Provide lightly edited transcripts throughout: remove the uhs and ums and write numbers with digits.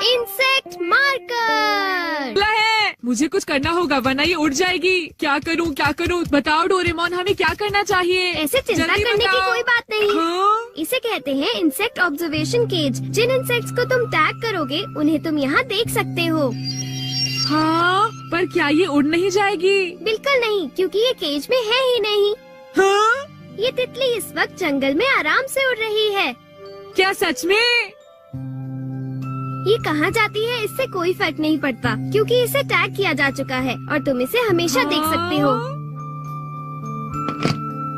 Insect marker है, मुझे कुछ करना होगा वरना ये उड़ जाएगी। क्या करूँ बताओ डोरेमोन, हमें क्या करना चाहिए? ऐसे चिंता जल्दी करने की बताओ। कोई बात नहीं। हाँ? इसे कहते हैं इंसेक्ट ऑब्जर्वेशन केज। जिन इंसेक्ट्स को तुम टैग करोगे उन्हें तुम यहाँ देख सकते हो। हाँ, पर क्या ये उड़ नहीं जाएगी? बिल्कुल नहीं, क्योंकि ये केज में है ही नहीं। हाँ? ये तितली इस वक्त जंगल में आराम से उड़ रही है। क्या सच में? ये कहाँ जाती है इससे कोई फर्क नहीं पड़ता, क्योंकि इसे टैग किया जा चुका है और तुम इसे हमेशा देख सकते हो।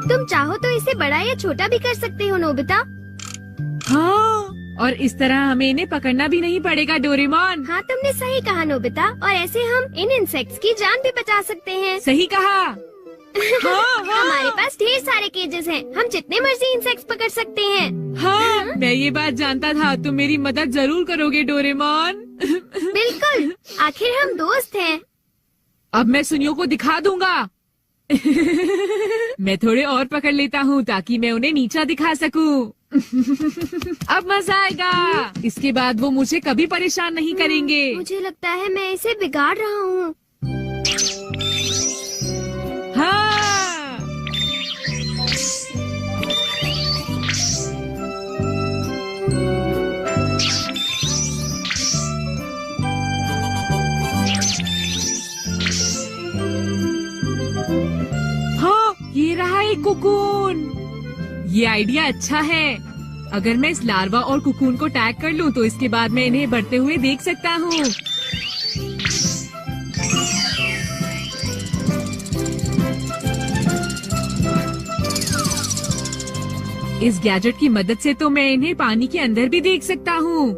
तुम चाहो तो इसे बड़ा या छोटा भी कर सकते हो नोबिता। हाँ, और इस तरह हमें इन्हें पकड़ना भी नहीं पड़ेगा डोरेमोन। हाँ, तुमने सही कहा नोबिता, और ऐसे हम इन इंसेक्ट्स की जान भी बचा सकते हैं। सही कहा। हाँ, हमारे पास ढेर सारे केजेस हैं, हम जितने मर्जी इंसेक्ट्स पकड़ सकते हैं। हाँ, मैं ये बात जानता था, तुम मेरी मदद जरूर करोगे डोरेमोन। बिल्कुल, आखिर हम दोस्त हैं। अब मैं सुनियो को दिखा दूंगा। मैं थोड़े और पकड़ लेता हूँ ताकि मैं उन्हें नीचा दिखा सकूं। अब मजा आएगा। इसके बाद वो मुझे कभी परेशान नहीं करेंगे। मुझे लगता है मैं इसे बिगाड़ रहा हूँ। हाँ। हाँ, ये रहा एक कुकून। ये आइडिया अच्छा है। अगर मैं इस लार्वा और कुकून को टैग कर लूं तो इसके बाद मैं इन्हें बढ़ते हुए देख सकता हूँ। इस गैजेट की मदद से तो मैं इन्हें पानी के अंदर भी देख सकता हूँ।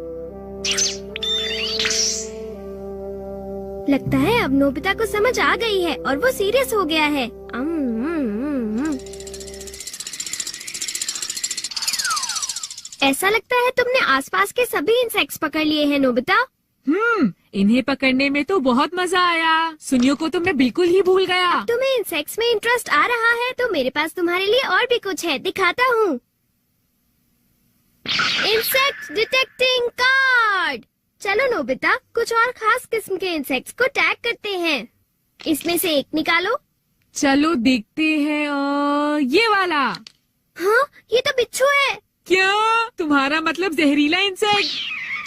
लगता है अब नोबिता को समझ आ गई है और वो सीरियस हो गया है। ऐसा लगता है तुमने आसपास के सभी इंसेक्ट्स पकड़ लिए हैं नोबिता। इन्हें पकड़ने में तो बहुत मजा आया। सुनियो को तो मैं बिल्कुल ही भूल गया। अब तुम्हें इंसेक्ट्स में इंटरेस्ट आ रहा है तो मेरे पास तुम्हारे लिए और भी कुछ है, दिखाता हूँ। Insect detecting card. चलो नोबिता, कुछ और खास किस्म के इंसेक्ट्स को टैग करते हैं। इसमें से एक निकालो। चलो देखते हैं। ये वाला। हाँ, ये तो बिच्छू है। क्या? तुम्हारा मतलब जहरीला इंसेक्ट?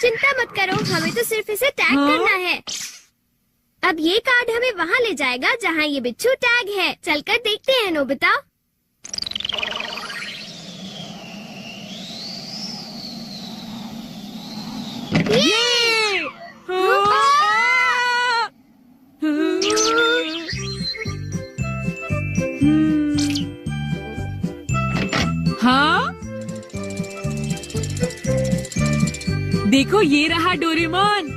चिंता मत करो, हमें तो सिर्फ इसे टैग करना है। अब ये कार्ड हमें वहाँ ले जाएगा जहाँ ये बिच्छू टैग है। चलकर देखते हैं नोबिता। ये! हाँ? देखो, ये रहा डोरेमोन।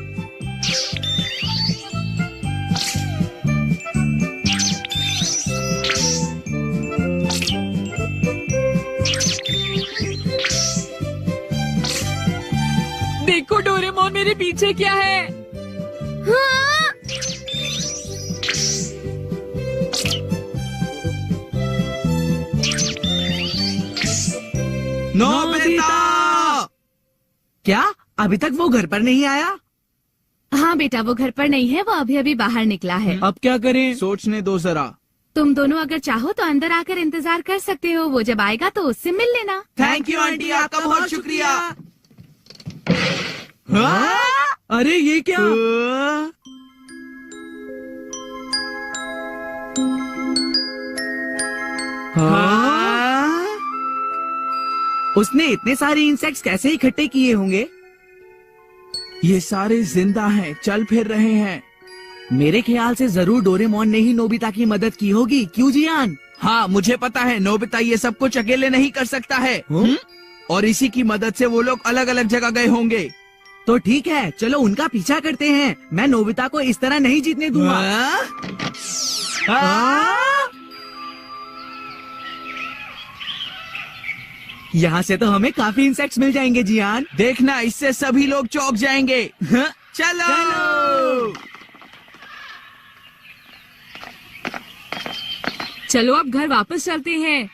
देखो डोरेमोन, मेरे पीछे क्या है? हाँ? नोबिता! क्या अभी तक वो घर पर नहीं आया? हाँ बेटा, वो घर पर नहीं है, वो अभी अभी बाहर निकला है। अब क्या करें? सोचने दो जरा। तुम दोनों अगर चाहो तो अंदर आकर इंतजार कर सकते हो। वो जब आएगा तो उससे मिल लेना। थैंक यू आंटी, आपका बहुत शुक्रिया। हाँ? अरे ये क्या? हाँ? उसने इतने सारे इंसेक्ट्स कैसे इकट्ठे किए होंगे? ये सारे जिंदा हैं, चल फिर रहे हैं। मेरे ख्याल से जरूर डोरेमोन ने ही नोबिता की मदद की होगी, क्यों जियान? हाँ, मुझे पता है नोबिता ये सब कुछ अकेले नहीं कर सकता है। और इसी की मदद से वो लोग अलग अलग जगह गए होंगे। तो ठीक है, चलो उनका पीछा करते हैं। मैं नोबिता को इस तरह नहीं जीतने दूंगा। यहाँ से तो हमें काफी इंसेक्ट्स मिल जाएंगे जियान। देखना, इससे सभी लोग चौंक जाएंगे। चलो चलो अब घर वापस चलते हैं।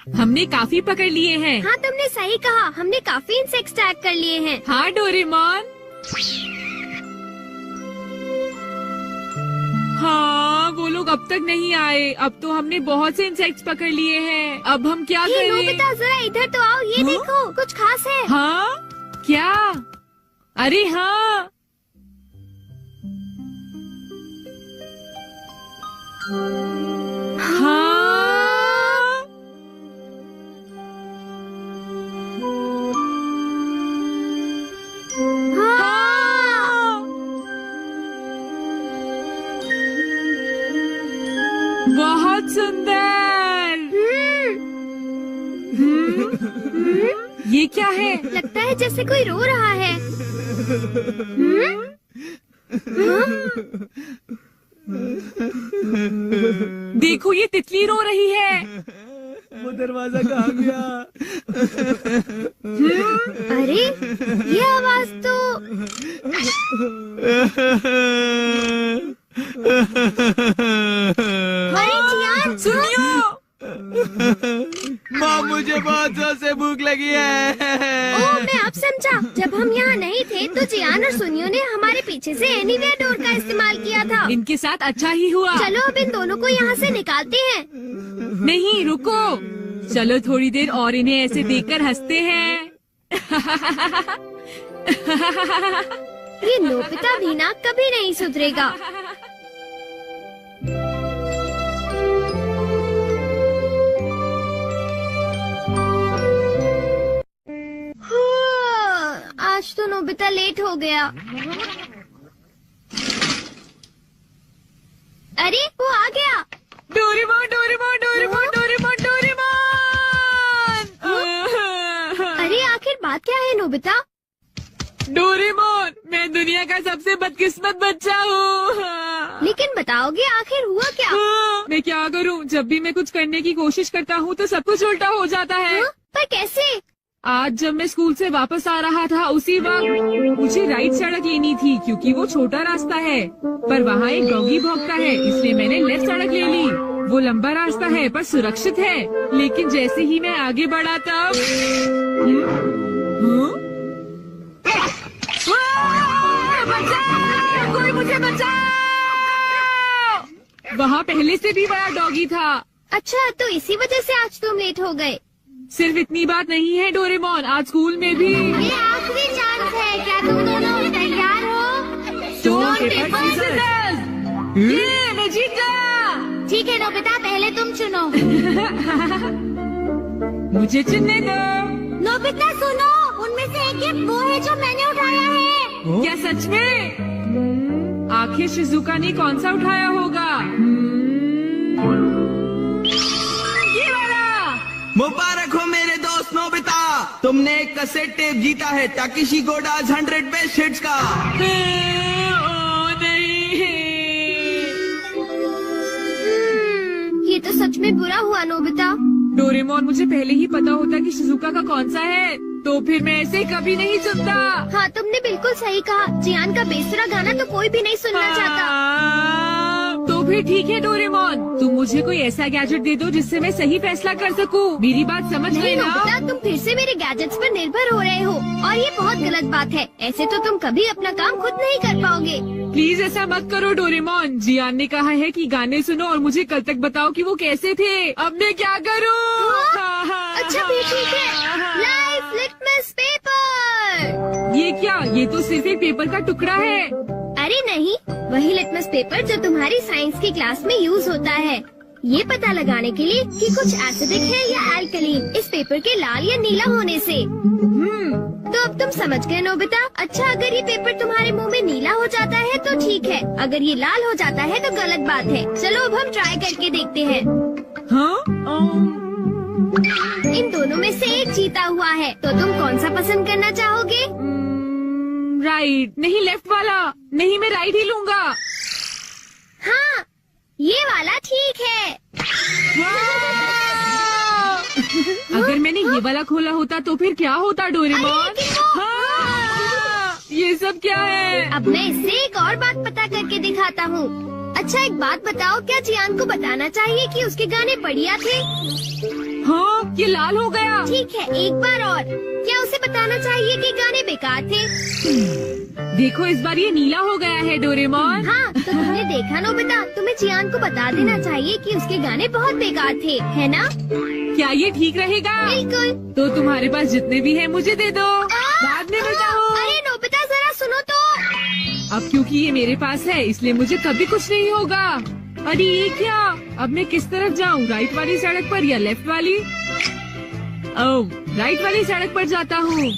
हमने काफी पकड़ लिए हैं। हाँ तुमने सही कहा, हमने काफी इंसेक्ट्स टैग कर लिए हैं। हाँ डोरेमोन। हाँ वो लोग अब तक नहीं आए। अब तो हमने बहुत से इंसेक्ट्स पकड़ लिए हैं। अब हम क्या ये करें? नोबिता जरा इधर तो आओ, ये हाँ? देखो कुछ खास है। हाँ क्या? अरे हाँ हाँ हाँ। बहुत सुंदर। ये क्या है? लगता है जैसे कोई रो रहा है। देखो ये तितली रो रही है। वो दरवाजा कहाँ गया? अरे ये आवाज तो अरे जियान, सुनियो। माँ मुझे बहुत जोर से भूख लगी है। ओह मैं अब समझा, जब हम यहाँ नहीं थे तो जियान और सुनियो ने हमारे पीछे से एनीवेयर डोर का इस्तेमाल किया था। इनके साथ अच्छा ही हुआ। चलो अब इन दोनों को यहाँ से निकालते हैं। नहीं रुको, चलो थोड़ी देर और इन्हें ऐसे देखकर हंसते हैं। ये नोबिता भी ना कभी नहीं सुधरेगा। आज तो नोबिता लेट हो गया। अरे वो आ गया। Doraemon Doraemon Doraemon Doraemon Doraemon. अरे आखिर बात क्या है नोबिता? डोरेमोन मैं दुनिया का सबसे बदकिस्मत बच्चा हूँ। लेकिन बताओगे आखिर हुआ क्या? मैं क्या करूँ, जब भी मैं कुछ करने की कोशिश करता हूँ तो सब कुछ उल्टा हो जाता है। हाँ? पर कैसे? आज जब मैं स्कूल से वापस आ रहा था उसी वक्त मुझे राइट सड़क लेनी थी क्योंकि वो छोटा रास्ता है, पर वहाँ एक डॉगी भौंकता है, इसलिए मैंने लेफ्ट सड़क ले ली। वो लंबा रास्ता है पर सुरक्षित है, लेकिन जैसे ही मैं आगे बढ़ा तब बचाओ! कोई मुझे बचाओ! वहाँ पहले से भी बड़ा डॉगी था। अच्छा तो इसी वजह से आज तुम लेट हो गए। सिर्फ इतनी बात नहीं है डोरेमोन, आज स्कूल में भी ये आखिरी चांस है, क्या तुम दोनों तैयार हो? Stone paper scissors. ये मैं जीत गया। ठीक है नोबिता, पहले तुम चुनो। मुझे चुनने दो। नोबिता सुनो, उनमें से एक ये वो है जो मैंने उठाया है। क्या सच में? आखिर शिजुका ने कौन सा उठाया होगा? ये वाला। मुबारक हो मेरे दोस्त नोबिता, तुमने एक कैसेट टेप जीता है ताकिशी गोडाज 100 बेस्ट हिट्स का। ओ नहीं। ये तो सच में बुरा हुआ नोबिता। डोरेमोन मुझे पहले ही पता होता कि शिजुका का कौन सा है तो फिर मैं ऐसे कभी नहीं सुनता। हाँ तुमने बिल्कुल सही कहा, जियान का बेसुरा गाना तो कोई भी नहीं सुनना चाहता। तो फिर ठीक है डोरेमोन, तुम मुझे कोई ऐसा गैजेट दे दो जिससे मैं सही फैसला कर सकूं। मेरी बात समझ नहीं गए ना? नोबिता, तुम फिर से मेरे गैजेट्स पर निर्भर हो रहे हो और ये बहुत गलत बात है। ऐसे तो तुम कभी अपना काम खुद नहीं कर पाओगे। प्लीज ऐसा मत करो डोरेमोन। जियान ने कहा है कि गाने सुनो और मुझे कल तक बताओ कि वो कैसे थे। अब मैं क्या करूं? अच्छा भी ठीक है। Life litmus paper. ये क्या? ये तो सिर्फ एक पेपर का टुकड़ा है। अरे नहीं, वही लिटमस पेपर जो तुम्हारी साइंस की क्लास में यूज होता है, ये पता लगाने के लिए कि कुछ एसिडिक है या अल्कलीन इस पेपर के लाल या नीला होने से। तो अब तुम समझ गए नोबिता। अच्छा अगर ये पेपर तुम्हारे मुंह में नीला हो जाता है तो ठीक है, अगर ये लाल हो जाता है तो गलत बात है। चलो अब हम ट्राई करके देखते हैं। हाँ? इन दोनों में से एक जीता हुआ है, तो तुम कौन सा पसंद करना चाहोगे? राइट। नहीं लेफ्ट वाला। नहीं मैं राइट ही लूंगा। हाँ ये वाला ठीक है। अगर मैंने ये वाला खोला होता तो फिर क्या होता डोरेमोन? अरे, लेकिन वो- हाँ! ये सब क्या है? अब मैं इससे एक और बात पता करके दिखाता हूँ। अच्छा एक बात बताओ, क्या जियान को बताना चाहिए कि उसके गाने बढ़िया थे? हाँ, ये लाल हो गया। ठीक है, एक बार और, क्या उसे बताना चाहिए कि गाने बेकार थे? देखो इस बार ये नीला हो गया है डोरेमोन। हाँ, तो तुमने देखा नोबिता, तुम्हें जियान को बता देना चाहिए कि उसके गाने बहुत बेकार थे, है ना? क्या ये ठीक रहेगा? बिल्कुल। तो तुम्हारे पास जितने भी है मुझे दे दो, बाद में बताओ। अरे नोबिता जरा सुनो तो। अब क्योंकि ये मेरे पास है इसलिए मुझे कभी कुछ नहीं होगा। अरे ये क्या? अब मैं किस तरफ जाऊँ, राइट वाली सड़क पर या लेफ्ट वाली? ओह, राइट वाली सड़क पर जाता हूँ।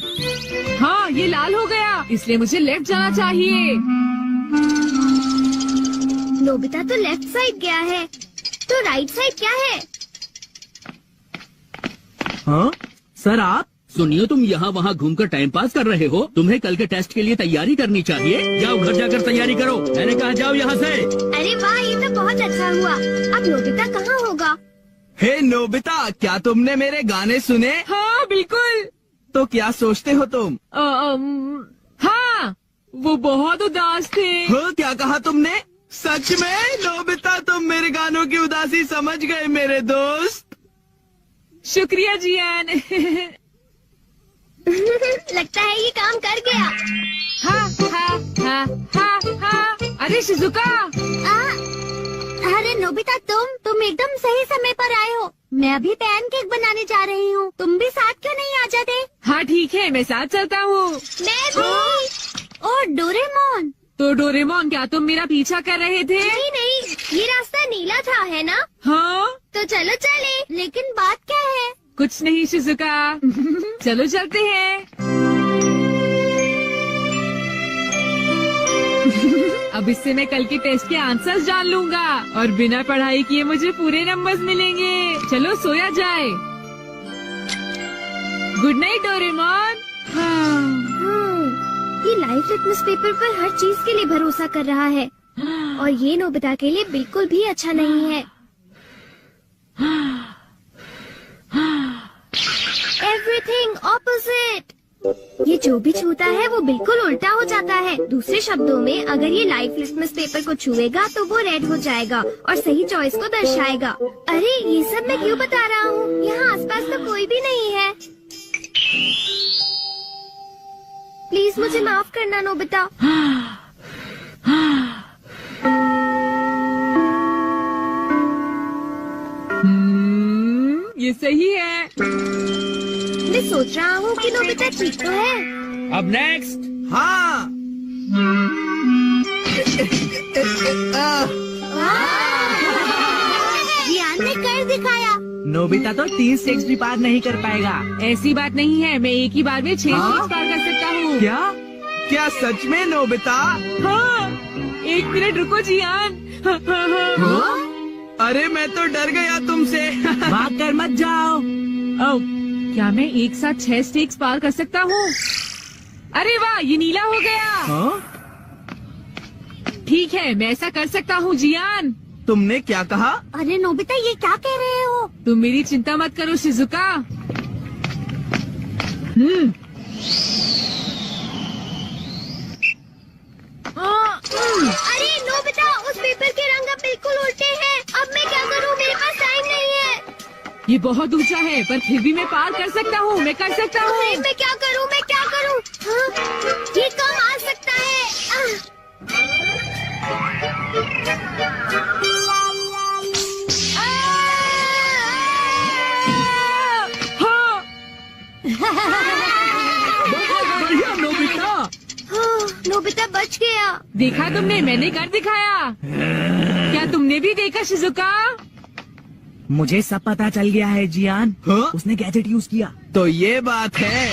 हाँ, ये लाल हो गया, इसलिए मुझे लेफ्ट जाना चाहिए। नोबिता तो लेफ्ट साइड गया है, तो राइट साइड क्या है? हाँ सर, आप सुनिए, तुम यहाँ वहाँ घूमकर टाइम पास कर रहे हो। तुम्हें कल के टेस्ट के लिए तैयारी करनी चाहिए। जाओ घर जाकर तैयारी करो। मैंने कहा जाओ यहाँ से। अरे वाह, ये तो बहुत अच्छा हुआ। अब नोबिता कहाँ होगा? हे नोबिता, क्या तुमने मेरे गाने सुने? हाँ बिल्कुल। तो क्या सोचते हो तुम? हाँ, वो बहुत उदास थे। हो, क्या कहा तुमने? सच में नोबिता, तुम मेरे गानों की उदासी समझ गए मेरे दोस्त। शुक्रिया जियान। लगता है ये काम कर गया। हाँ हाँ हाँ हाँ हाँ। अरे शिजुका, अरे नोबिता, तुम एकदम सही समय पर आए हो। मैं अभी पैनकेक बनाने जा रही हूँ। तुम भी साथ क्यों नहीं आ जाते? हाँ ठीक है, मैं साथ चलता हूँ। मैं भी। और डोरेमोन। तो डोरेमोन, क्या तुम मेरा पीछा कर रहे थे? नहीं नहीं, ये रास्ता नीला था, है ना? हाँ, तो चलो चले। लेकिन बात क्या है? कुछ नहीं शिजुका। चलो चलते हैं। अब इससे मैं कल के टेस्ट के आंसर्स जान लूंगा और बिना पढ़ाई किए मुझे पूरे नंबर्स मिलेंगे। चलो सोया जाए। Good night Doraemon. ये लाइफ लिटमस पेपर पर हर चीज के लिए भरोसा कर रहा है और ये नोबिता के लिए बिल्कुल भी अच्छा नहीं है। Everything opposite. ये जो भी छूता है वो बिल्कुल उल्टा हो जाता है। दूसरे शब्दों में, अगर ये लाइफ लिटमस पेपर को छुएगा तो वो रेड हो जाएगा और सही चॉइस को दर्शाएगा। अरे ये सब मैं क्यों बता रहा हूँ? यहाँ आसपास तो कोई भी नहीं है। प्लीज मुझे माफ करना नोबिता। ये सही है। मैं सोच रहा हूँ कि नोबिता ठीक तो है। अब नेक्स्ट। हाँ। जियान ने कर दिखाया। नोबिता तो 3 स्टेक्स भी पार नहीं कर पाएगा। ऐसी बात नहीं है, मैं एक ही बार में 6 हाँ? स्टेज पार कर सकता हूँ। क्या क्या सच में नोबिता? हाँ, 1 मिनट रुको जियान। अरे मैं तो डर गया तुमसे। भाग कर मत जाओ। ओह, क्या मैं एक साथ 6 स्टेक्स पार कर सकता हूँ? अरे वाह, ये नीला हो गया। हाँ? ठीक है, मैं ऐसा कर सकता हूँ जियान। तुमने क्या कहा? अरे नोबिता, ये क्या कह रहे हो? तुम मेरी चिंता मत करो शिजुका। अरे नोबिता, उस पेपर के रंग अब बिल्कुल उल्टे हैं। अब मैं क्या करूँ? मेरे पास टाइम नहीं है। ये बहुत ऊंचा है पर फिर भी मैं पार कर सकता हूँ। मैं कर सकता हूँ। अरे मैं क्या करूँ? मैं क्या करूँ? हाँ? ये कम आ सकता है। हाँ, बढ़िया नोबिता। नोबिता बच गया। देखा तुमने, मैंने कर दिखाया। क्या तुमने भी देखा शिजुका? मुझे सब पता चल गया है जियान। हाँ? उसने गैजेट यूज किया। तो ये बात है।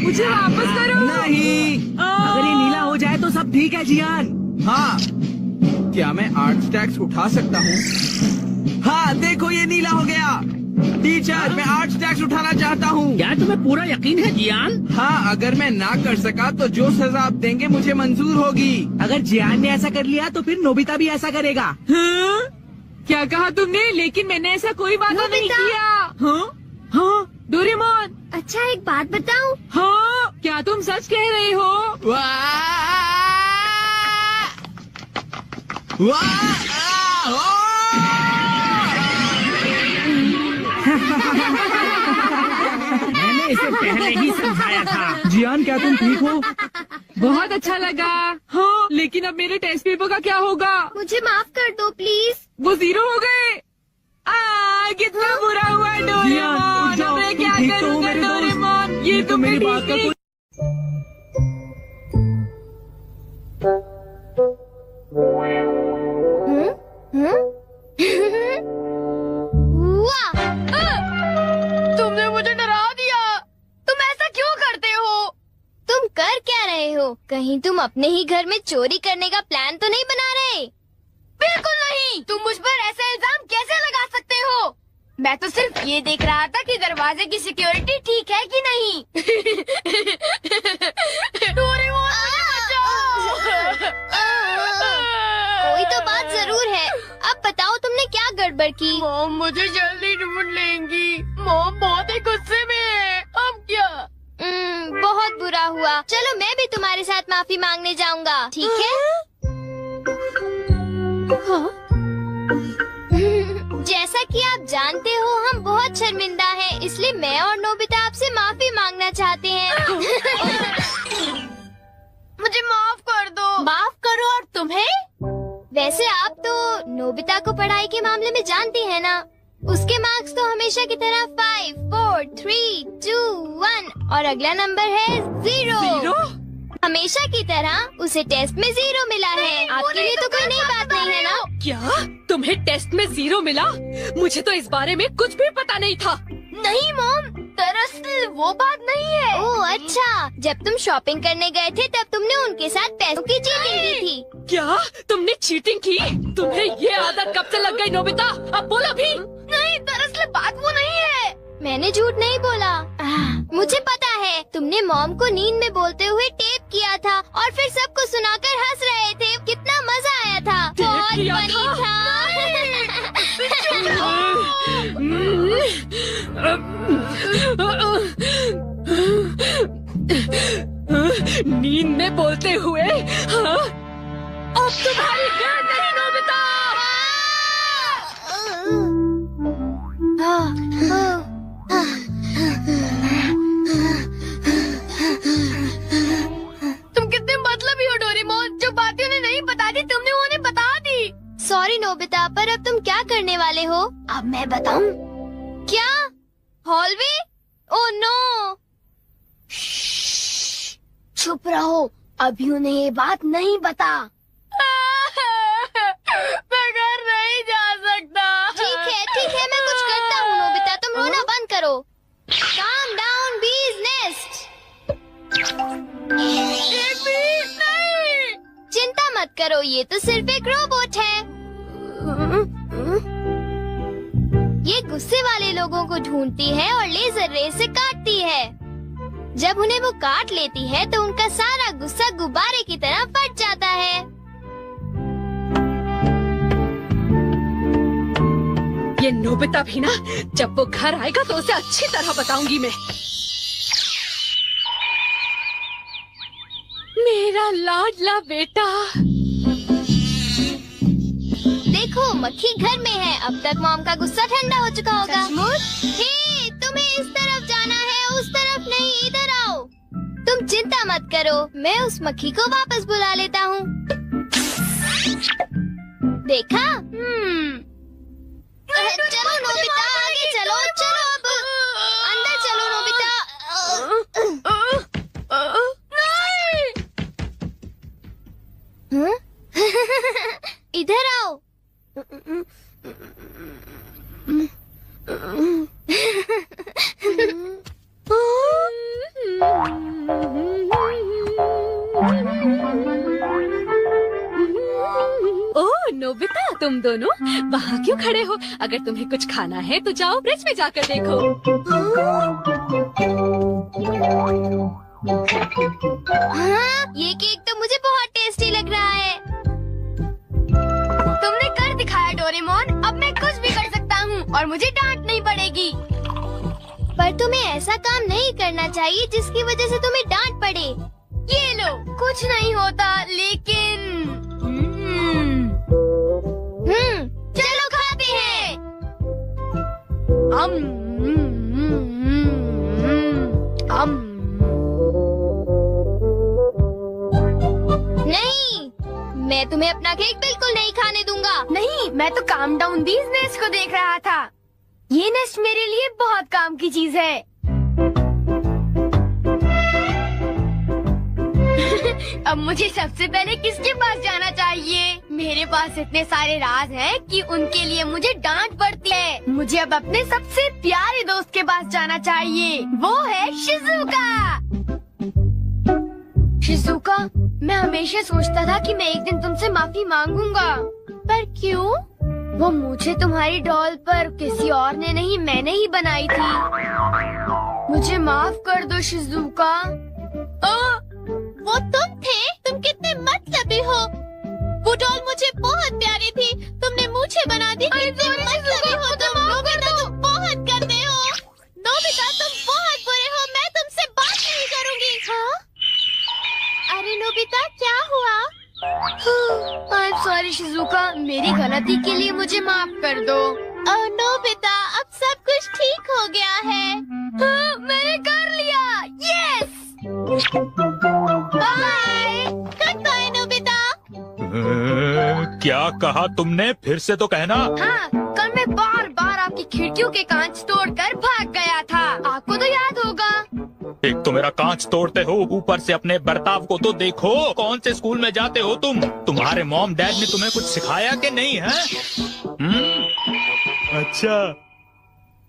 मुझे वापस करो। नहीं, अगर ये नीला हो जाए तो सब ठीक है जियान। हाँ, क्या मैं 8 स्टैक्स उठा सकता हूँ? हाँ देखो, ये नीला हो गया। टीचर, मैं 8 स्टैक्स उठाना चाहता हूँ। क्या तुम्हें पूरा यकीन है जियान? हाँ, अगर मैं ना कर सका तो जो सजा आप देंगे मुझे मंजूर होगी। अगर जियान ने ऐसा कर लिया तो फिर नोबिता भी ऐसा करेगा। हाँ? क्या कहा तुमने? लेकिन मैंने ऐसा कोई वादा नहीं नोबिता। किया। हाँ? हाँ, डोरेमोन। अच्छा एक बात बताऊं? हाँ, क्या तुम सच कह रहे हो? मैंने इसे पहले ही समझाया था। जियान, क्या तुम ठीक हो? बहुत अच्छा लगा। हाँ, लेकिन अब मेरे टेस्ट पेपर का क्या होगा? मुझे माफ कर दो प्लीज। वो 0 हो गए। कितना बुरा हुआ जियान, डोरेमोन। उठ जाओ, अब मैं तुम क्या ठीक तो हो करूँगा मेरे दोस्त? डोरेमोन? ये तो मेरी बात का कोई वाह! तुमने मुझे डरा दिया। तुम ऐसा क्यों करते हो? तुम कर क्या रहे हो? कहीं तुम अपने ही घर में चोरी करने का प्लान तो नहीं बना रहे? बिल्कुल नहीं। तुम मुझ पर ऐसा इल्जाम कैसे लगा सकते हो? मैं तो सिर्फ ये देख रहा था कि दरवाजे की सिक्योरिटी ठीक है कि नहीं। डोरेमोन, मुझे बचाओ। कोई तो बात जरूर है। अब बताओ तुमने क्या गड़बड़ की? मॉम मुझे जल्दी ढूंढ लेंगी। मॉम बहुत ही गुस्से में है। अब क्या? बहुत बुरा हुआ। चलो मैं भी तुम्हारे साथ माफी मांगने जाऊंगा, ठीक है? जैसा कि आप जानते हो हम बहुत शर्मिंदा हैं, इसलिए मैं और नोबिता आपसे माफी मांगना चाहते हैं। मुझे माफ कर दो। माफ करो और तुम्हें? वैसे आप तो नोबिता को पढ़ाई के मामले में जानती हैं ना? उसके मार्क्स तो हमेशा की तरह 5, 4, 3, 2, 1 और अगला नंबर है 0। हमेशा की तरह उसे टेस्ट में 0 मिला है। आपके लिए तो कोई नई बात नहीं है ना? क्या तुम्हें टेस्ट में 0 मिला? मुझे तो इस बारे में कुछ भी पता नहीं था। नहीं मॉम, दरअसल वो बात नहीं है। ओह अच्छा, जब तुम शॉपिंग करने गए थे तब तुमने उनके साथ पैसों की चीटिंग की थी। क्या तुमने चीटिंग की? तुम्हें ये आदत कब से लग गई नोबिता? अब बोलो भी। नहीं, दरअसल बात वो नहीं है। मैंने झूठ नहीं बोला। मुझे पता है, तुमने मॉम को नींद में बोलते हुए टेप किया था और फिर सबको सुनाकर हंस रहे थे। कितना मजा आया था। बहुत किया फनी था। नींद में बोलते हुए? हाँ? अब तुम्हारी गैर नहीं नोबिता। तुम कितने मतलबी हो डोरेमोन। जो बातें उन्हें नहीं बता दी तुमने उन्हें बता दी। सॉरी नोबिता, पर अब तुम क्या करने वाले हो? अब मैं बताऊं? क्या? हॉलवे? Oh no. चुप रहो, अभी उन्हें ये बात नहीं बता। मैं घर नहीं जा सकता। ठीक है, मैं कुछ करता हूँ नोबिता, तुम रोना बंद करो। Calm down, bee's nest। नहीं। चिंता मत करो, ये तो सिर्फ एक रोबोट है। ये गुस्से वाले लोगों को ढूंढती है और लेजर रे से काटती है। जब उन्हें वो काट लेती है तो उनका सारा गुस्सा गुब्बारे की तरह फट जाता है। ये नोबिता भी ना, जब वो घर आएगा तो उसे अच्छी तरह बताऊंगी मैं। मेरा लाडला बेटा। देखो मक्खी घर में है। अब तक मॉम का गुस्सा ठंडा हो चुका होगा। हे, तुम्हें इस तरफ जाना है, उस तरफ नहीं, इधर आओ। तुम चिंता मत करो, मैं उस मक्खी को वापस बुला लेता हूँ। देखा? चलो नोबिता, आगे चलो अब अंदर चलो नोबिता। इधर आओ। ओह नोबिता, तुम दोनों वहाँ क्यों खड़े हो? अगर तुम्हें कुछ खाना है तो जाओ फ्रिज में जाकर देखो। हाँ, ये केक तो मुझे बहुत टेस्टी लग रहा है। तुमने कर दिखाया डोरेमोन, अब मैं कुछ भी कर सकता हूँ और मुझे डांट नहीं पड़ेगी। पर तुम्हें ऐसा काम नहीं करना चाहिए जिसकी वजह से तुम्हें डांट पड़े। ये लो, कुछ नहीं होता, लेकिन नहीं, मैं तुम्हें अपना केक बिल्कुल नहीं खाने दूंगा। नहीं, मैं तो काम डाउन बीज नेस्ट को देख रहा था। ये नेस्ट मेरे लिए बहुत काम की चीज है। अब मुझे सबसे पहले किसके पास जाना चाहिए? मेरे पास इतने सारे राज हैं कि उनके लिए मुझे डांट पड़ती है। मुझे अब अपने सबसे प्यारे दोस्त के पास जाना चाहिए। वो है शिजुका। शिजुका, मैं हमेशा सोचता था कि मैं एक दिन तुमसे माफी मांगूंगा, पर क्यों? वो मुझे तुम्हारी डॉल पर किसी और ने नहीं, मैंने ही बनाई थी। मुझे माफ कर दो शिजुका। वो तुम थे? तुम कितने मतलबी हो। वो डॉल मुझे बहुत प्यारी थी, तुमने मुझे बना दी। कितने मतलबी हो तुम। नोबिता, तुम बहुत गंदे हो। नोबिता, तुम बहुत बुरे हो। मैं तुमसे बात नहीं करूंगी। हाँ? अरे नोबिता, क्या हुआ? आई एम सॉरी शिजुका, मेरी गलती के लिए मुझे माफ कर दो। नोबिता, अब सब कुछ ठीक हो गया है। हाँ, मैंने कर लिया। Yes. Bye. Goodbye Nobita. क्या कहा तुमने? फिर से तो कहना। हाँ, कल मैं बार बार आपकी खिड़कियों के कांच तोड़कर भाग गया था। आपको तो याद होगा। एक तो मेरा कांच तोड़ते हो, ऊपर से अपने बर्ताव को तो देखो। कौन से स्कूल में जाते हो तुम? तुम्हारे मॉम डैड ने तुम्हें कुछ सिखाया कि नहीं है? अच्छा,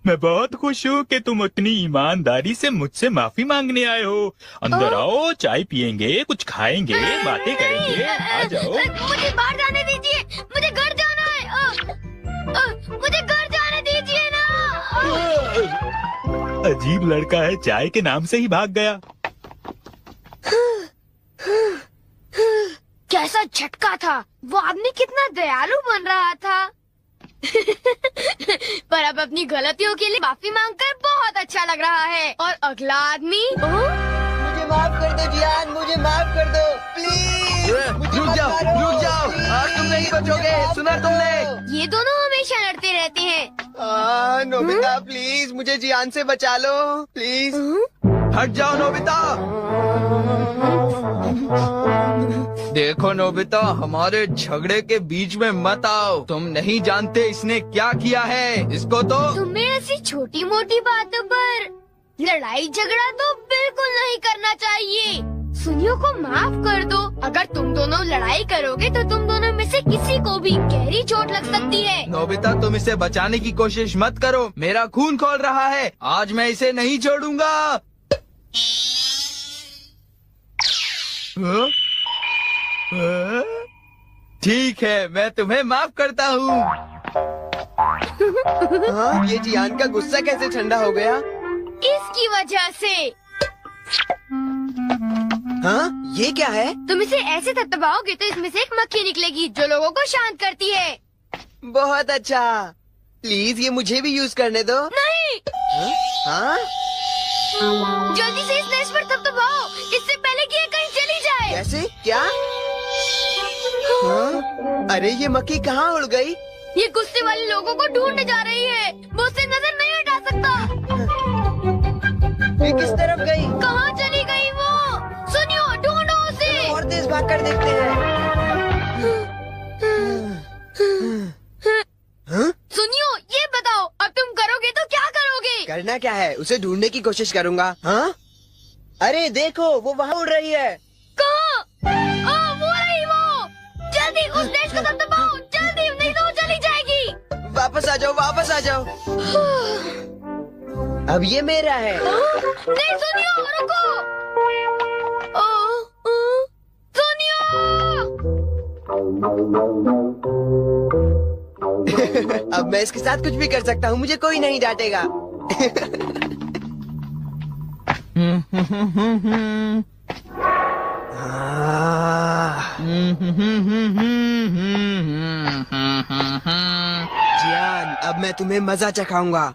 मैं बहुत खुश हूँ कि तुम उतनी ईमानदारी से मुझसे माफी मांगने आए हो। अंदर आओ, चाय पियेंगे, कुछ खाएंगे, बातें करेंगे। आ जाओ। मुझे बाहर जाने दीजिए, मुझे घर जाना है। मुझे घर जाने दीजिए ना। अजीब लड़का है, चाय के नाम से ही भाग गया। कैसा झटका था। वो आदमी कितना दयालु बन रहा था। पर अब अपनी गलतियों के लिए माफी मांगकर बहुत अच्छा लग रहा है। और अगला आदमी मुझे माफ कर दो जियान, मुझे माफ कर दो प्लीज। रुक जाओ, आज तुम नहीं बचोगे। सुना तुमने? ये दोनों हमेशा लड़ते रहते हैं। नोबिता प्लीज मुझे जियान से बचा लो प्लीज। हट जाओ नोबिता। देखो नोबिता, हमारे झगड़े के बीच में मत आओ। तुम नहीं जानते इसने क्या किया है। इसको तो तुम्हें ऐसी छोटी मोटी बातों पर लड़ाई झगड़ा तो बिल्कुल नहीं करना चाहिए। सुनियो को माफ कर दो। अगर तुम दोनों लड़ाई करोगे तो तुम दोनों में से किसी को भी गहरी चोट लग सकती है। नोबिता, तुम इसे बचाने की कोशिश मत करो। मेरा खून खौल रहा है। आज मैं इसे नहीं छोड़ूंगा। ठीक है, मैं तुम्हें माफ करता हूँ। ये जियान का गुस्सा कैसे ठंडा हो गया? इसकी वजह से। हाँ, ये क्या है? तुम इसे ऐसे थपथपाओगे तो इसमें से एक मक्खी निकलेगी जो लोगों को शांत करती है। बहुत अच्छा। प्लीज ये मुझे भी यूज करने दो। नहीं। हाँ? जल्दी से इस नेस्ट पर थपथपाओ, इससे पहले कि ये कहीं चली जाए। कैसे? क्या? हाँ? अरे ये मक्खी कहाँ उड़ गई? ये गुस्से वाले लोगों को ढूंढने जा रही है। वो उससे नजर नहीं हटा सकता। ये किस तरफ गई? कहाँ चली गई वो? सुनियो, ढूंढो उसे। और तेज भागकर देखते हैं। हाँ? सुनियो, ये बताओ अब तुम करोगे तो क्या करोगे? करना क्या है? उसे ढूंढने की कोशिश करूंगा। हाँ? अरे देखो, वो वहाँ उड़ रही है। कहाँ? वो रही वो। जल्दी उस नेस्ट को दबाओ, जल्दी, नहीं तो वो चली जाएगी। वापस आ जाओ, वापस आ जाओ। अब ये मेरा है। नहीं सुनियो, रुको। सुनियो। अब मैं इसके साथ कुछ भी कर सकता हूँ, मुझे कोई नहीं डांटेगा। जियान, अब मैं तुम्हें मजा चखाऊंगा।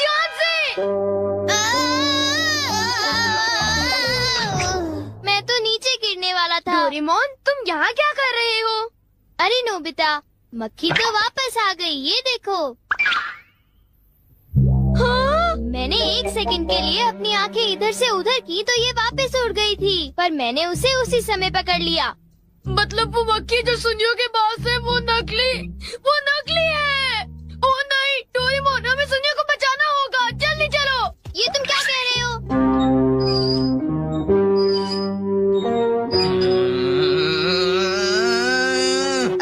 ध्यान से। डोरेमोन, तुम यहाँ क्या कर रहे हो? अरे नोबिता, मक्खी तो वापस आ गई, ये देखो। हाँ? मैंने 1 सेकंड के लिए अपनी आंखें इधर से उधर की तो ये वापस उड़ गई थी, पर मैंने उसे उसी समय पकड़ लिया। मतलब वो मक्खी जो सुनियो के पास है वो नकली है। ओ नहीं, डोरेमोन, हमें सुनियो को बचाना होगा, जल्दी चलो। ये तुम क्या कह रहे हो?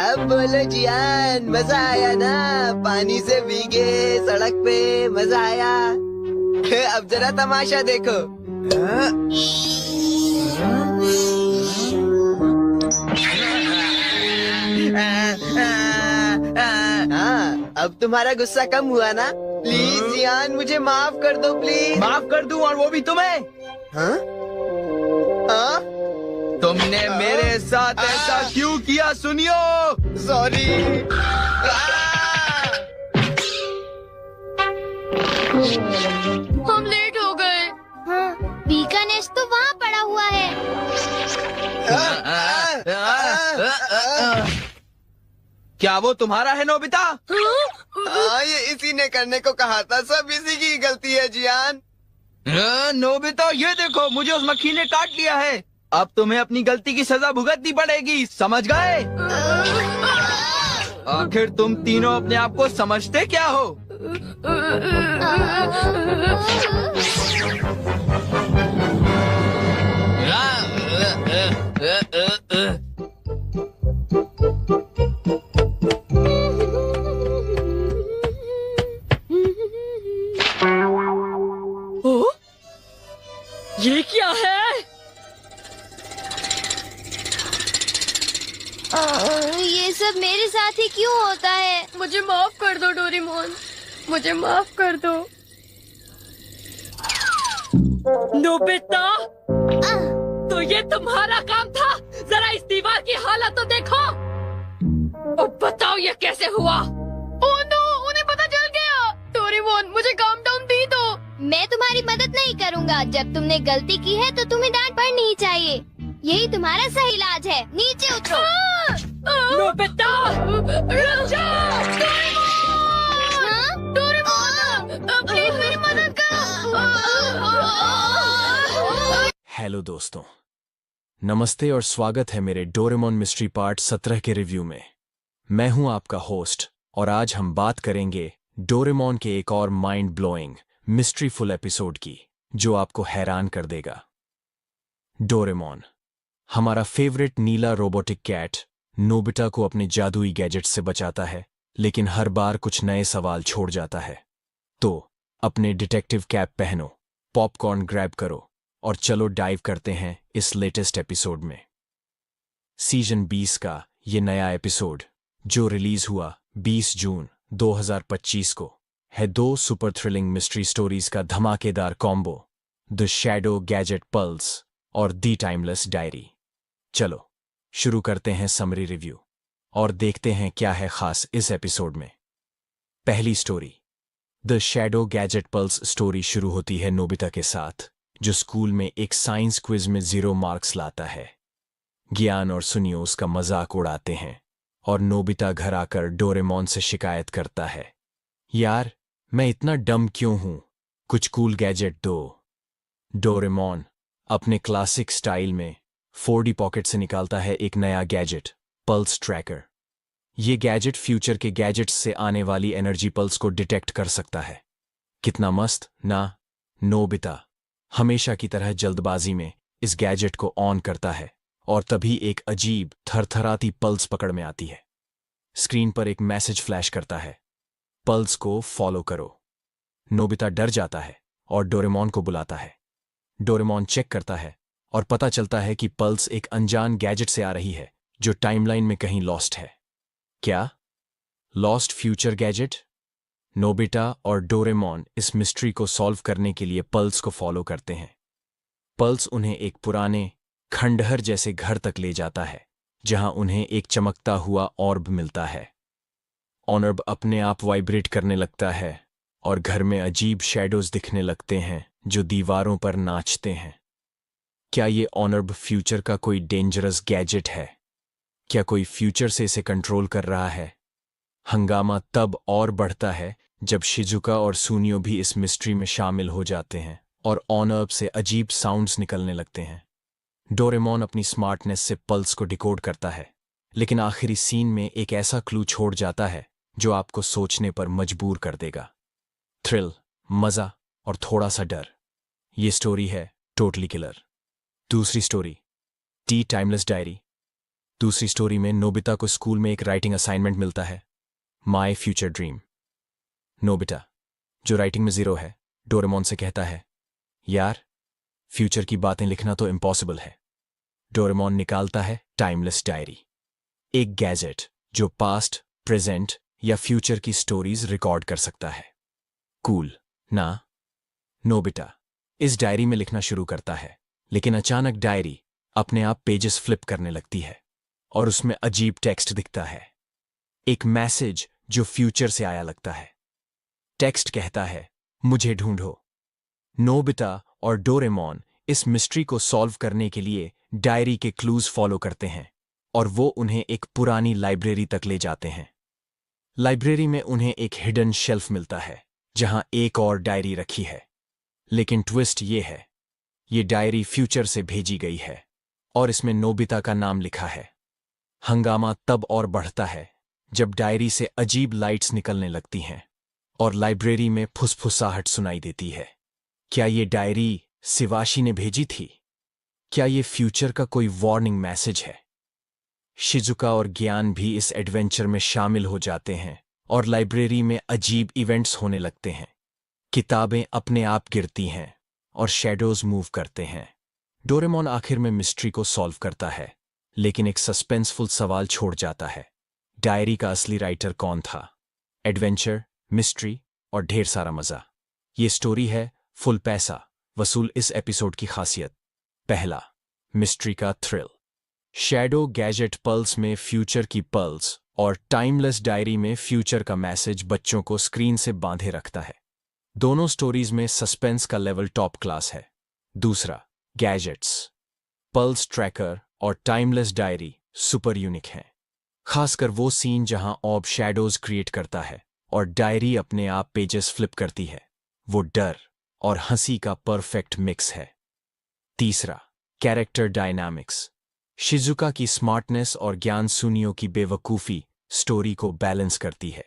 अब बोलो जियान, मजा आया ना? पानी से भीगे सड़क पे, मजा आया? अब जरा तमाशा देखो। हाँ, अब तुम्हारा गुस्सा कम हुआ ना? प्लीज जियान, मुझे माफ कर दो प्लीज। माफ कर दूं, और वो भी तुम्हें? हाँ? हाँ? तुमने मेरे साथ ऐसा क्यों किया सुनियो? सॉरी। हम लेट हो गए। हाँ, बी का नेस्ट तो वहाँ पड़ा हुआ है। क्या वो तुम्हारा है नोबिता? ये इसी ने करने को कहा था, सब इसी की गलती है जियान। नोबिता, ये देखो, मुझे उस मक्खी ने काट लिया है। अब तुम्हें अपनी गलती की सजा भुगतनी पड़ेगी, समझ गए? आखिर तुम तीनों अपने आप को समझते क्या हो? ये क्या है? ये सब मेरे साथ ही क्यों होता है? मुझे माफ कर दो डोरेमोन, मुझे माफ कर दो। नोबिता, तो ये तुम्हारा काम था? जरा इस दीवार की हालत तो देखो। अब बताओ ये कैसे हुआ? ओह नो, उन्हें पता चल गया। डोरेमोन, मुझे काम डाउन दी दो। मैं तुम्हारी मदद नहीं करूँगा। जब तुमने गलती की है तो तुम्हें डांट पड़नी ही चाहिए। यही तुम्हारा सही इलाज है। नीचे उतरो। नोबिता, रुक जाओ। डोरेमोन, प्लीज मेरी मदद करो। हेलो दोस्तों, नमस्ते और स्वागत है मेरे डोरेमोन मिस्ट्री पार्ट 17 के रिव्यू में। मैं हूं आपका होस्ट और आज हम बात करेंगे डोरेमोन के एक और माइंड ब्लोइंग मिस्ट्रीफुल एपिसोड की, जो आपको हैरान कर देगा। डोरेमोन, हमारा फेवरेट नीला रोबोटिक कैट नोबिता को अपने जादुई गैजेट से बचाता है, लेकिन हर बार कुछ नए सवाल छोड़ जाता है। तो अपने डिटेक्टिव कैप पहनो, पॉपकॉर्न ग्रैब करो और चलो डाइव करते हैं इस लेटेस्ट एपिसोड में। सीजन 20 का ये नया एपिसोड, जो रिलीज हुआ 20 जून 2025 को, है 2 सुपर थ्रिलिंग मिस्ट्री स्टोरीज का धमाकेदार combo, the shadow gadget pulse और द टाइमलेस डायरी। चलो शुरू करते हैं समरी रिव्यू और देखते हैं क्या है खास इस एपिसोड में। पहली story, the shadow gadget pulse story शुरू होती है नोबिता के साथ, जो स्कूल में एक साइंस क्विज में 0 मार्क्स लाता है। ज्ञान और सुनियो उसका मजाक उड़ाते हैं और नोबिता घर आकर डोरेमोन से शिकायत करता है, यार मैं इतना डम क्यों हूं, कुछ कूल गैजेट दो। डोरेमोन अपने क्लासिक स्टाइल में 4D पॉकेट से निकालता है एक नया गैजेट, पल्स ट्रैकर। ये गैजेट फ्यूचर के गैजेट्स से आने वाली एनर्जी पल्स को डिटेक्ट कर सकता है। कितना मस्त ना? नोबिता हमेशा की तरह जल्दबाजी में इस गैजेट को ऑन करता है और तभी एक अजीब थरथराती पल्स पकड़ में आती है। स्क्रीन पर एक मैसेज फ्लैश करता है, पल्स को फॉलो करो। नोबिता डर जाता है और डोरेमोन को बुलाता है। डोरेमोन चेक करता है और पता चलता है कि पल्स एक अनजान गैजेट से आ रही है, जो टाइमलाइन में कहीं लॉस्ट है। क्या लॉस्ट फ्यूचर गैजेट? नोबिता और डोरेमोन इस मिस्ट्री को सॉल्व करने के लिए पल्स को फॉलो करते हैं। पल्स उन्हें एक पुराने खंडहर जैसे घर तक ले जाता है, जहां उन्हें एक चमकता हुआ ऑर्ब मिलता है। ऑर्ब अपने आप वाइब्रेट करने लगता है और घर में अजीब शैडोज दिखने लगते हैं, जो दीवारों पर नाचते हैं। क्या ये ऑनर्ब फ्यूचर का कोई डेंजरस गैजेट है? क्या कोई फ्यूचर से इसे कंट्रोल कर रहा है? हंगामा तब और बढ़ता है जब शिजुका और सुनियो भी इस मिस्ट्री में शामिल हो जाते हैं और ऑनर्ब से अजीब साउंड्स निकलने लगते हैं। डोरेमोन अपनी स्मार्टनेस से पल्स को डिकोड करता है, लेकिन आखिरी सीन में एक ऐसा क्लू छोड़ जाता है जो आपको सोचने पर मजबूर कर देगा। थ्रिल, मजा और थोड़ा सा डर। ये स्टोरी है टोटली किलर। दूसरी स्टोरी, टी टाइमलेस डायरी। दूसरी स्टोरी में नोबिता को स्कूल में एक राइटिंग असाइनमेंट मिलता है, माई फ्यूचर ड्रीम। नोबिता, जो राइटिंग में 0 है, डोरेमोन से कहता है, यार फ्यूचर की बातें लिखना तो इम्पॉसिबल है। डोरेमोन निकालता है टाइमलेस डायरी, एक गैजेट जो पास्ट, प्रेजेंट या फ्यूचर की स्टोरीज रिकॉर्ड कर सकता है। कूल ना? नोबिता इस डायरी में लिखना शुरू करता है, लेकिन अचानक डायरी अपने आप पेजेस फ्लिप करने लगती है और उसमें अजीब टेक्स्ट दिखता है, एक मैसेज जो फ्यूचर से आया लगता है। टेक्स्ट कहता है, मुझे ढूंढो। नोबिता और डोरेमोन इस मिस्ट्री को सॉल्व करने के लिए डायरी के क्लूज फॉलो करते हैं और वो उन्हें एक पुरानी लाइब्रेरी तक ले जाते हैं। लाइब्रेरी में उन्हें एक हिडन शेल्फ मिलता है जहां एक और डायरी रखी है, लेकिन ट्विस्ट ये है, ये डायरी फ्यूचर से भेजी गई है और इसमें नोबिता का नाम लिखा है। हंगामा तब और बढ़ता है जब डायरी से अजीब लाइट्स निकलने लगती हैं और लाइब्रेरी में फुसफुसाहट सुनाई देती है। क्या ये डायरी शिवाशी ने भेजी थी? क्या ये फ्यूचर का कोई वार्निंग मैसेज है? शिजुका और ज्ञान भी इस एडवेंचर में शामिल हो जाते हैं और लाइब्रेरी में अजीब इवेंट्स होने लगते हैं। किताबें अपने आप गिरती हैं और शैडोज मूव करते हैं। डोरेमोन आखिर में मिस्ट्री को सॉल्व करता है, लेकिन एक सस्पेंसफुल सवाल छोड़ जाता है, डायरी का असली राइटर कौन था? एडवेंचर, मिस्ट्री और ढेर सारा मजा। ये स्टोरी है फुल पैसा वसूल। इस एपिसोड की खासियत, पहला, मिस्ट्री का थ्रिल। शैडो गैजेट पल्स में फ्यूचर की पल्स और टाइमलेस डायरी में फ्यूचर का मैसेज बच्चों को स्क्रीन से बांधे रखता है। दोनों स्टोरीज में सस्पेंस का लेवल टॉप क्लास है। दूसरा, गैजेट्स, पल्स ट्रैकर और टाइमलेस डायरी सुपर यूनिक हैं। खासकर वो सीन जहां ऑब शैडोज क्रिएट करता है और डायरी अपने आप पेजेस फ्लिप करती है, वो डर और हंसी का परफेक्ट मिक्स है। तीसरा, कैरेक्टर डायनामिक्स। शिजुका की स्मार्टनेस और ज्ञान सुनियो की बेवकूफी स्टोरी को बैलेंस करती है।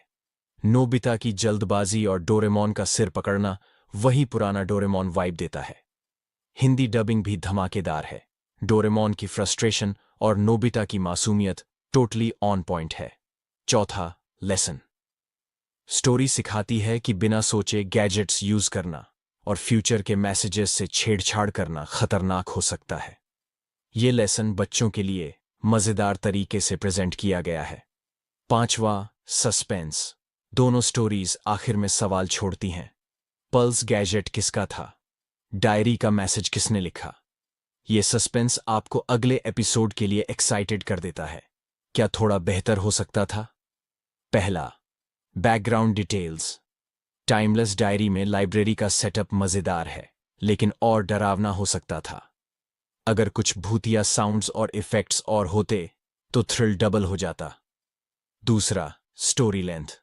नोबिता की जल्दबाजी और डोरेमोन का सिर पकड़ना वही पुराना डोरेमोन वाइब देता है। हिंदी डबिंग भी धमाकेदार है। डोरेमोन की फ्रस्ट्रेशन और नोबिता की मासूमियत टोटली ऑन पॉइंट है। चौथा, लेसन। स्टोरी सिखाती है कि बिना सोचे गैजेट्स यूज करना और फ्यूचर के मैसेजेस से छेड़छाड़ करना खतरनाक हो सकता है। ये लेसन बच्चों के लिए मजेदार तरीके से प्रेजेंट किया गया है। पांचवा, सस्पेंस। दोनों स्टोरीज आखिर में सवाल छोड़ती हैं। पल्स गैजेट किसका था? डायरी का मैसेज किसने लिखा? ये सस्पेंस आपको अगले एपिसोड के लिए एक्साइटेड कर देता है। क्या थोड़ा बेहतर हो सकता था? पहला, बैकग्राउंड डिटेल्स। टाइमलेस डायरी में लाइब्रेरी का सेटअप मजेदार है, लेकिन और डरावना हो सकता था। अगर कुछ भूतिया साउंड्स और इफेक्ट्स और होते तो थ्रिल डबल हो जाता। दूसरा, story length.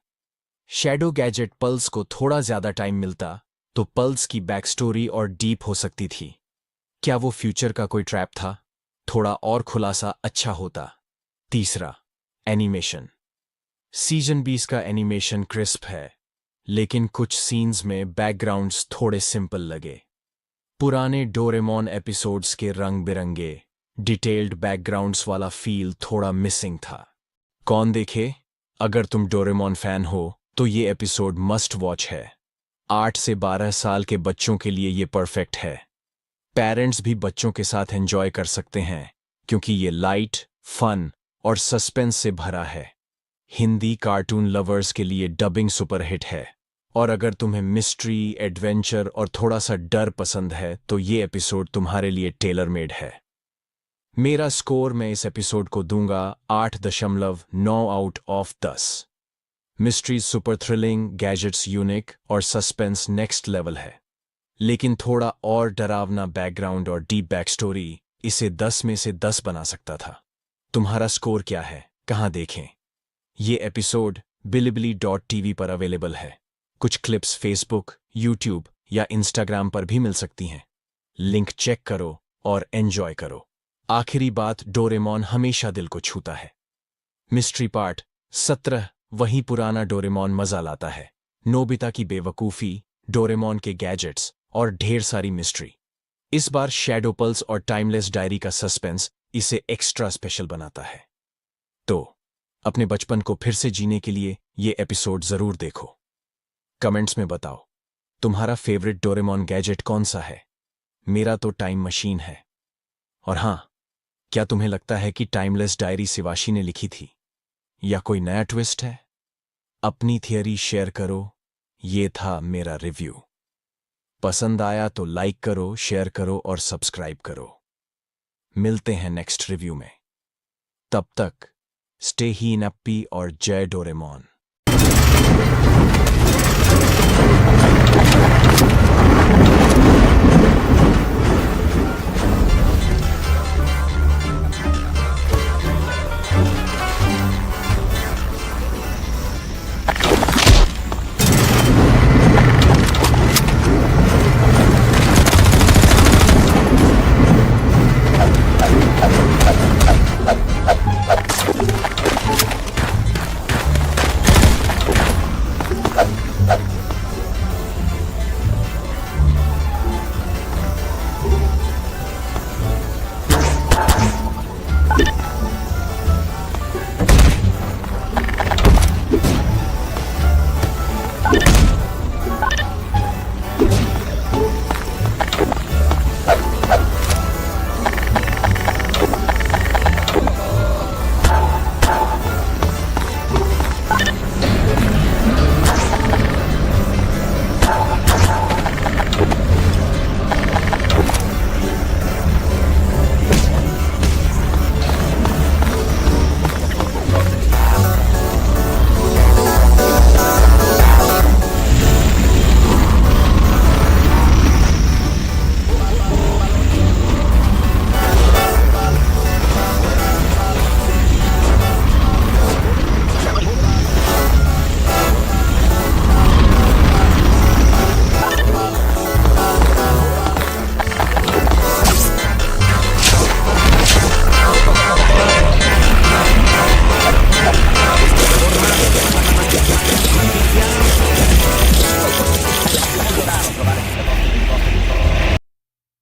Shadow gadget pulse को थोड़ा ज्यादा टाइम मिलता तो पल्स की बैक स्टोरी और डीप हो सकती थी। क्या वो फ्यूचर का कोई ट्रैप था? थोड़ा और खुलासा अच्छा होता। तीसरा, एनिमेशन। सीजन 20 का एनिमेशन क्रिस्प है, लेकिन कुछ सीन्स में बैकग्राउंड्स थोड़े सिंपल लगे। पुराने डोरेमोन एपिसोड्स के रंग बिरंगे डिटेल्ड बैकग्राउंड्स वाला फील थोड़ा मिसिंग था। कौन देखे? अगर तुम डोरेमोन फैन हो तो ये एपिसोड मस्ट वॉच है। 8 से 12 साल के बच्चों के लिए ये परफेक्ट है। पेरेंट्स भी बच्चों के साथ एंजॉय कर सकते हैं क्योंकि ये लाइट, फन और सस्पेंस से भरा है। हिंदी कार्टून लवर्स के लिए डबिंग सुपरहिट है, और अगर तुम्हें मिस्ट्री, एडवेंचर और थोड़ा सा डर पसंद है तो ये एपिसोड तुम्हारे लिए टेलर मेड है। मेरा स्कोर मैं इस एपिसोड को दूंगा 8.9 out of 10। Mystery super thrilling, gadgets unique और सस्पेंस नेक्स्ट लेवल है। लेकिन थोड़ा और डरावना बैकग्राउंड और डीप बैक स्टोरी इसे 10 में से 10 बना सकता था। तुम्हारा स्कोर क्या है, कहाँ देखें? ये एपिसोड bilibili.tv पर अवेलेबल है। कुछ क्लिप्स फेसबुक, यूट्यूब या इंस्टाग्राम पर भी मिल सकती हैं। लिंक चेक करो और एंजॉय करो। आखिरी बात, डोरेमोन हमेशा दिल को छूता है। मिस्ट्री पार्ट 17 वही पुराना डोरेमोन मजा लाता है। नोबिता की बेवकूफ़ी, डोरेमोन के गैजेट्स और ढेर सारी मिस्ट्री। इस बार शैडो पल्स और टाइमलेस डायरी का सस्पेंस इसे एक्स्ट्रा स्पेशल बनाता है। तो अपने बचपन को फिर से जीने के लिए ये एपिसोड जरूर देखो। कमेंट्स में बताओ तुम्हारा फेवरेट डोरेमोन गैजेट कौन सा है। मेरा तो टाइम मशीन है। और हाँ, क्या तुम्हें लगता है कि टाइमलेस डायरी शिवाशी ने लिखी थी या कोई नया ट्विस्ट है? अपनी थियरी शेयर करो। ये था मेरा रिव्यू। पसंद आया तो लाइक करो, शेयर करो और सब्सक्राइब करो। मिलते हैं नेक्स्ट रिव्यू में। तब तक स्टे ही नप्पी और जय Doraemon.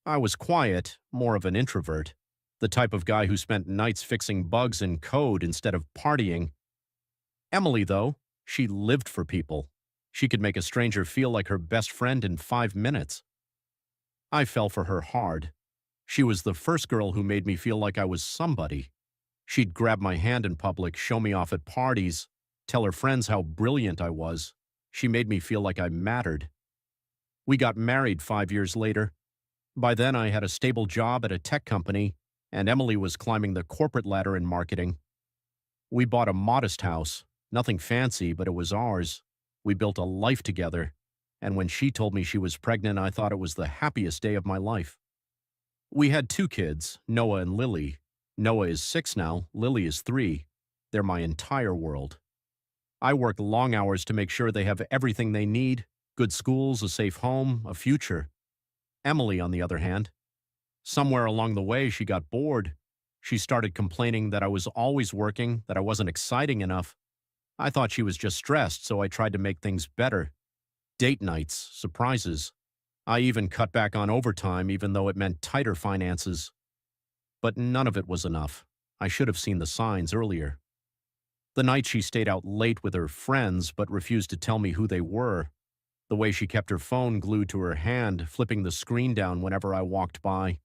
I was quiet, more of an introvert, the type of guy who spent nights fixing bugs in code instead of partying. Emily, though, she lived for people. She could make a stranger feel like her best friend in 5 minutes. I fell for her hard. She was the first girl who made me feel like I was somebody. She'd grab my hand in public, show me off at parties, tell her friends how brilliant I was. She made me feel like I mattered. We got married 5 years later. By then, I had a stable job at a tech company, and Emily was climbing the corporate ladder in marketing. We bought a modest house, nothing fancy, but it was ours. We built a life together, and when she told me she was pregnant, I thought it was the happiest day of my life. We had 2 kids, Noah and Lily. Noah is 6 now, Lily is 3. They're my entire world. I work long hours to make sure they have everything they need, good schools, a safe home, a future. Emily, on the other hand, somewhere along the way, she got bored. She started complaining that I was always working, that I wasn't exciting enough. I thought she was just stressed, so I tried to make things better. Date nights, surprises. I even cut back on overtime, even though it meant tighter finances. But none of it was enough. I should have seen the signs earlier. The night she stayed out late with her friends, but refused to tell me who they were. The way she kept her phone glued to her hand, flipping the screen down whenever I walked by.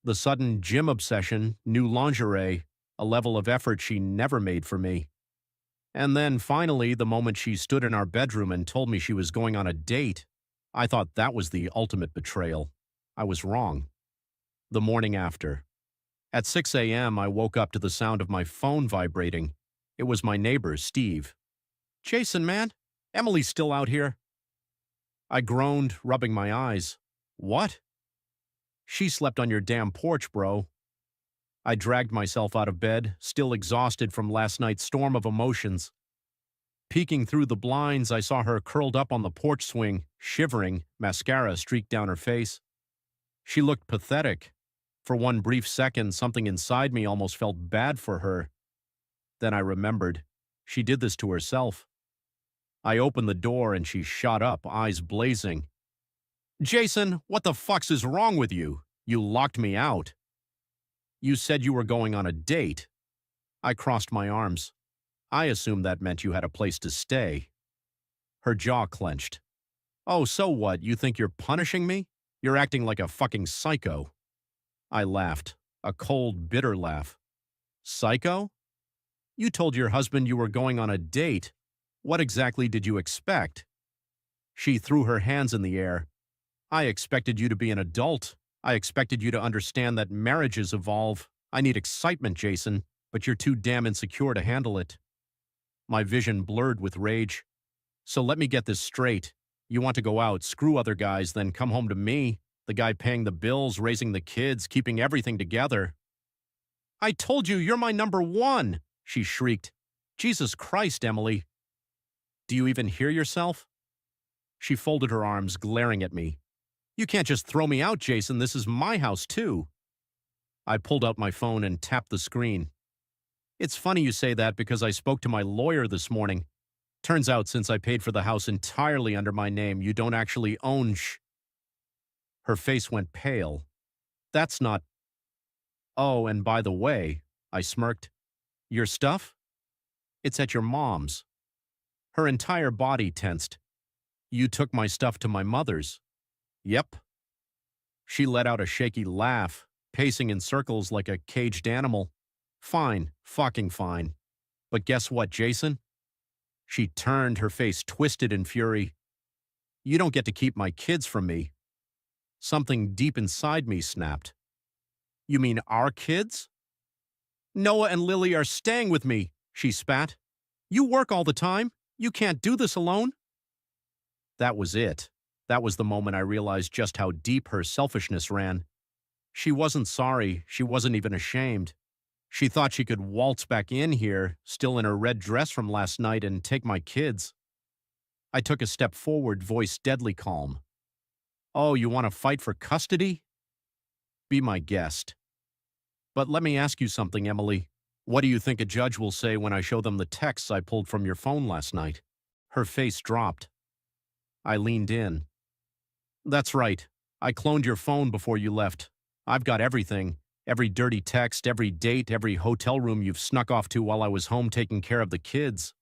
The sudden gym obsession, new lingerie, a level of effort she never made for me. And then, finally, the moment she stood in our bedroom and told me she was going on a date, I thought that was the ultimate betrayal. I was wrong. The morning after. At 6 a.m., I woke up to the sound of my phone vibrating. It was my neighbor, Steve. "Jason, man, Emily's still out here." I groaned, rubbing my eyes. What? She slept on your damn porch, bro. I dragged myself out of bed, still exhausted from last night's storm of emotions. Peeking through the blinds, I saw her curled up on the porch swing, shivering, mascara streaked down her face. She looked pathetic. For one brief second, something inside me almost felt bad for her. Then I remembered. She did this to herself. I opened the door and she shot up, eyes blazing. Jason, what the fucks is wrong with you? You locked me out. You said you were going on a date. I crossed my arms. I assumed that meant you had a place to stay. Her jaw clenched. Oh, so what? You think you're punishing me? You're acting like a fucking psycho. I laughed, a cold, bitter laugh. Psycho? You told your husband you were going on a date. What exactly did you expect? She threw her hands in the air. I expected you to be an adult. I expected you to understand that marriages evolve. I need excitement, Jason, but you're too damn insecure to handle it. My vision blurred with rage. So let me get this straight. You want to go out, screw other guys, then come home to me, the guy paying the bills, raising the kids, keeping everything together. I told you you're my number one, she shrieked. Jesus Christ, Emily. Do you even hear yourself? She folded her arms, glaring at me. You can't just throw me out, Jason. This is my house, too. I pulled out my phone and tapped the screen. It's funny you say that because I spoke to my lawyer this morning. Turns out since I paid for the house entirely under my name, you don't actually own Her face went pale. That's not... Oh, and by the way, I smirked. Your stuff? It's at your mom's. Her entire body tensed. You took my stuff to my mother's. Yep. She let out a shaky laugh, pacing in circles like a caged animal. Fine, fucking fine. But guess what, Jason? She turned, her face twisted in fury. You don't get to keep my kids from me. Something deep inside me snapped. You mean our kids? Noah and Lily are staying with me, she spat. You work all the time. You can't do this alone. That was it. That was the moment I realized just how deep her selfishness ran. She wasn't sorry. She wasn't even ashamed. She thought she could waltz back in here, still in her red dress from last night, and take my kids. I took a step forward, voice deadly calm. Oh, you want to fight for custody? Be my guest. But let me ask you something, Emily. What do you think a judge will say when I show them the texts I pulled from your phone last night? Her face dropped. I leaned in. That's right. I cloned your phone before you left. I've got everything. Every dirty text, every date, every hotel room you've snuck off to while I was home taking care of the kids.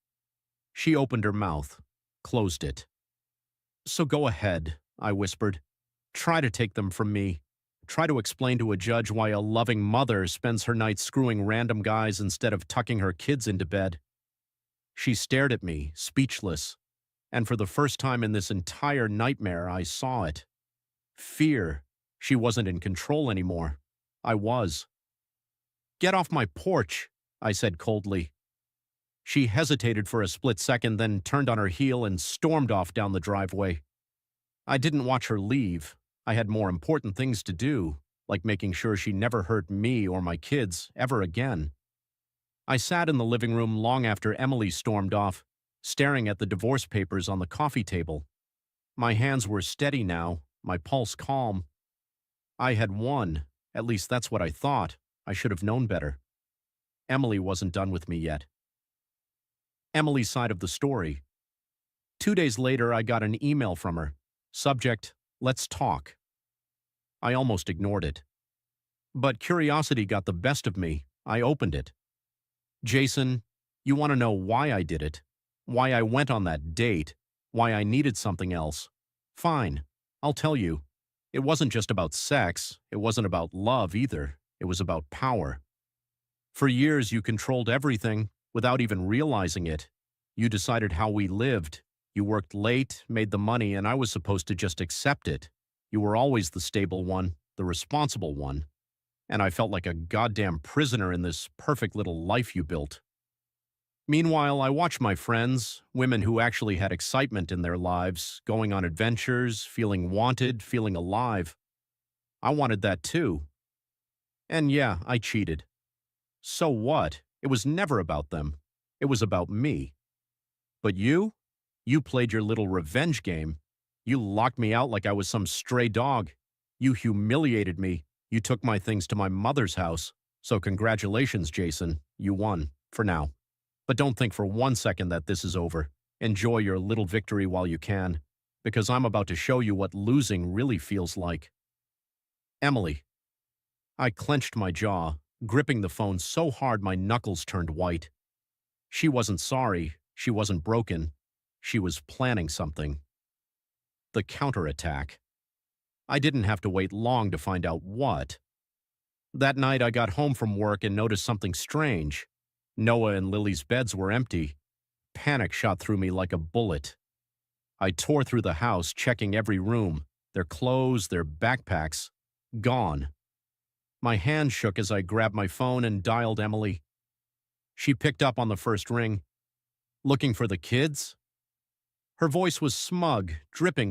She opened her mouth, closed it. So go ahead, I whispered. Try to take them from me. Try to explain to a judge why a loving mother spends her nights screwing random guys instead of tucking her kids into bed. She stared at me, speechless. And for the first time in this entire nightmare, I saw it. Fear. She wasn't in control anymore. I was. Get off my porch, I said coldly. She hesitated for a split second, then turned on her heel and stormed off down the driveway. I didn't watch her leave. I had more important things to do, like making sure she never hurt me or my kids ever again. I sat in the living room long after Emily stormed off, staring at the divorce papers on the coffee table. My hands were steady now, my pulse calm. I had won. At least that's what I thought. I should have known better. Emily wasn't done with me yet. Emily's side of the story. 2 days later, I got an email from her. Subject, let's talk. I almost ignored it. But curiosity got the best of me. I opened it. Jason, you want to know why I did it? Why I went on that date? Why I needed something else? Fine, I'll tell you. It wasn't just about sex. It wasn't about love either. It was about power. For years, you controlled everything without even realizing it. You decided how we lived. You worked late, made the money, and I was supposed to just accept it. You were always the stable one, the responsible one. And I felt like a goddamn prisoner in this perfect little life you built. Meanwhile, I watched my friends, women who actually had excitement in their lives, going on adventures, feeling wanted, feeling alive. I wanted that too. And yeah, I cheated. So what? It was never about them. It was about me. But you played your little revenge game. You locked me out like I was some stray dog. You humiliated me. You took my things to my mother's house. So congratulations, Jason. You won, for now. But don't think for 1 second that this is over. Enjoy your little victory while you can, because I'm about to show you what losing really feels like. Emily. I clenched my jaw, gripping the phone so hard my knuckles turned white. She wasn't sorry. She wasn't broken. She was planning something. The counterattack. I didn't have to wait long to find out what. That night I got home from work and noticed something strange. Noah and Lily's beds were empty. Panic shot through me like a bullet. I tore through the house, checking every room, their clothes, their backpacks. Gone. My hand shook as I grabbed my phone and dialed Emily. She picked up on the first ring. Looking for the kids? Her voice was smug, dripping with